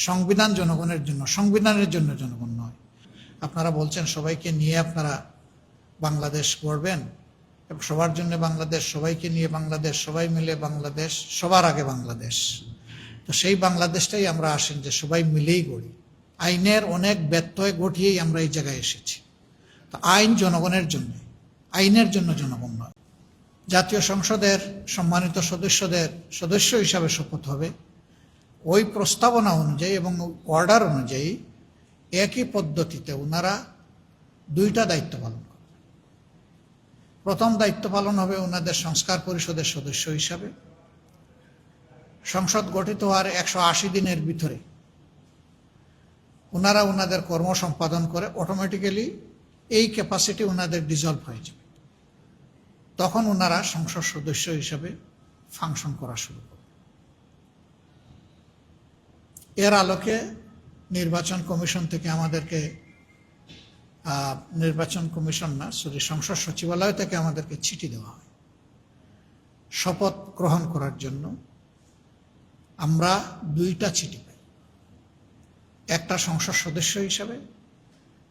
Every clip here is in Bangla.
সংবিধান জনগণের জন্য, সংবিধানের জন্য জনগণ নয়। আপনারা বলছেন সবাইকে নিয়ে আপনারা বাংলাদেশ গড়বেন, সবার জন্য বাংলাদেশ, সবাইকে নিয়ে বাংলাদেশ, সবাই মিলে বাংলাদেশ, সবার আগে বাংলাদেশ। তো সেই বাংলাদেশটাই আমরা আসেন যে সবাই মিলেই গড়ি। আইনের অনেক ব্যত্যয় ঘটিয়েই আমরা এই জায়গায় এসেছি। তো আইন জনগণের জন্য, আইনের জন্য জনগণ নয়। জাতীয় সংসদের সম্মানিত সদস্য হিসাবে শপথ হবে ওই প্রস্তাবনা অনুযায়ী এবং অর্ডার অনুযায়ী একই পদ্ধতিতে ওনারা দুইটা দায়িত্ব পালন করবে। প্রথম দায়িত্ব পালন হবে ওনাদের সংস্কার পরিষদের সদস্য হিসাবে। সংসদ গঠিত হওয়ার 180 দিনের ভিতরে ওনারা ওনাদের কর্ম সম্পাদন করে অটোমেটিক্যালি এই ক্যাপাসিটি ওনাদের ডিজলভ হয়ে যাবে। তখন ওনারা সংসদ সদস্য হিসাবে ফাংশন করা শুরু করবে। এর আলোকে নির্বাচন কমিশন থেকে আমাদেরকে সংসদ সচিবালয় থেকে আমাদেরকে চিঠি দেওয়া হয় শপথ গ্রহণ করার জন্য। আমরা দুইটা চিঠি পাই, একটা সংসদ সদস্য হিসাবে,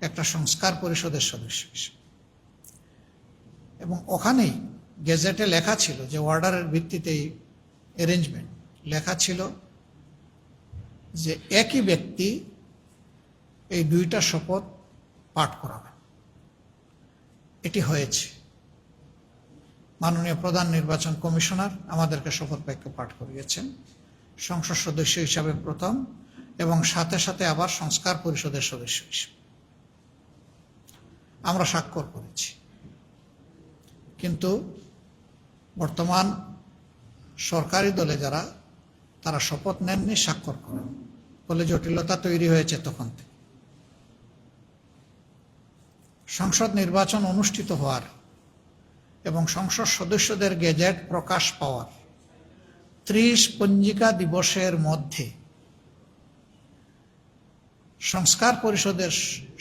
একটা সংস্কার পরিষদের সদস্য হিসাবে। এবং ওখানেই গেজেটে লেখা ছিল যে অর্ডারের ভিত্তিতেই অ্যারেঞ্জমেন্ট লেখা ছিল যে একই ব্যক্তি এই দুইটা শপথ পাঠ করাবে। এটি হয়েছে। মাননীয় প্রধান নির্বাচন কমিশনার আমাদেরকে শপথ বাক্য পাঠ করিয়েছেন, সংসদ সদস্য হিসাবে প্রথম এবং সাথে সাথে আবার সংস্কার পরিষদের সদস্য হিসেবে। আমরা স্বাক্ষর করেছি, কিন্তু বর্তমান সরকারি দলে যারা তারা শপথ নেননি, স্বাক্ষর করেন, ফলে জটিলতা তৈরি হয়েছে তখন থেকে। সংসদ নির্বাচন অনুষ্ঠিত হওয়ার এবং সংসদ সদস্যদের গেজেট প্রকাশ পাওয়ার 30 পঞ্জিকা দিবসের মধ্যে সংস্কার পরিষদের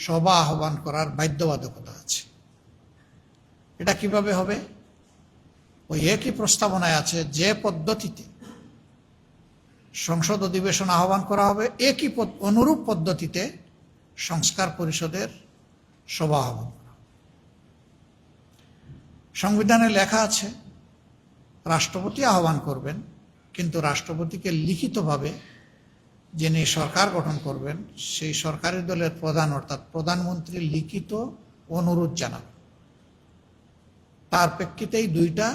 সভা আহ্বান করার বাধ্যবাধকতা আছে। এটা কিভাবে হবে? ওই একই প্রস্তাবনায় আছে যে পদ্ধতিতে সংসদ অধিবেশন আহ্বান করা হবে, একই অনুরূপ পদ্ধতিতে সংস্কার পরিষদের সভা আহ্বান করা। সংবিধানে লেখা আছে রাষ্ট্রপতি আহ্বান করবেন, কিন্তু রাষ্ট্রপতিকে লিখিতভাবে যিনি সরকার গঠন করবেন সেই সরকারি দলের প্রধান অর্থাৎ প্রধানমন্ত্রী লিখিত অনুরোধ জানাবেন। তার প্রেক্ষিতেই দুইটা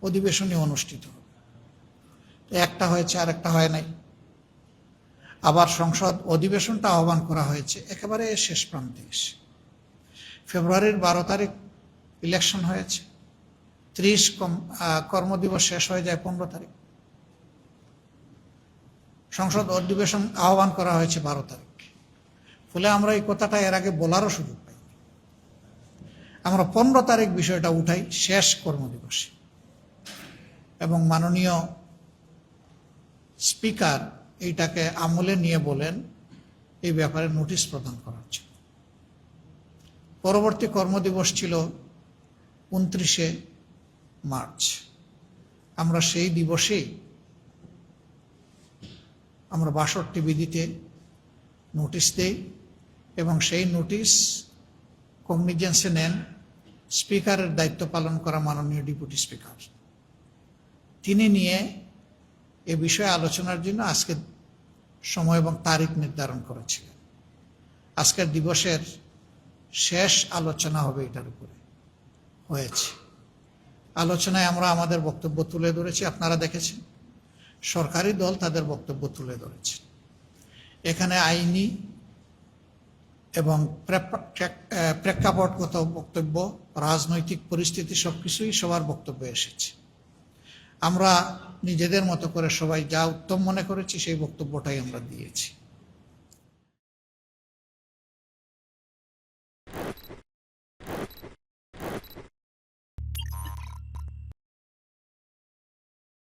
অধিবেশনই অনুষ্ঠিত হবে। একটা হয়েছে আর একটা হয় নাই। আবার সংসদ অধিবেশনটা আহ্বান করা হয়েছে একেবারে শেষ প্রান্তে এসে। ফেব্রুয়ারির 12 তারিখ ইলেকশন হয়েছে, 30 কর্মদিবস শেষ হয়ে যায় 15 তারিখ। সংসদ অধিবেশন আহ্বান করা হয়েছে 12 তারিখ। ফলে আমরা এই কথাটা এর আগে বলারও সুযোগ পাই। আমরা 15 তারিখ বিষয়টা উঠাই শেষ কর্মদিবসে, এবং মাননীয় স্পিকার এইটাকে আমলে নিয়ে বলেন এই ব্যাপারে নোটিশ প্রদান করার জন্য। পরবর্তী কর্মদিবস ছিল 29শে মার্চ। আমরা সেই দিবসেই আমরা 62 বিধিতে নোটিশ দেই এবং সেই নোটিশ কগনিজেন্সে নেন স্পিকারের দায়িত্ব পালন করা মাননীয় ডেপুটি স্পিকার। তিনি নিয়ে এ বিষয়ে আলোচনার জন্য আজকে সময় এবং তারিখ নির্ধারণ করেছিলেন। আজকের দিবসের শেষ আলোচনা হবে এটার উপরে। হয়েছে আলোচনায় আমরা আমাদের বক্তব্য তুলে ধরেছি, আপনারা দেখেছেন। সরকারি দল তাদের বক্তব্য তুলে ধরেছে। এখানে আইনি এবং প্রেক্ষাপটগত বক্তব্য, রাজনৈতিক পরিস্থিতি সবকিছুই সবার বক্তব্যে এসেছে। আমরা নিজেদের মতো করে সবাই যা উত্তম মনে করেছি সেই বক্তব্যটাই আমরা দিয়েছি।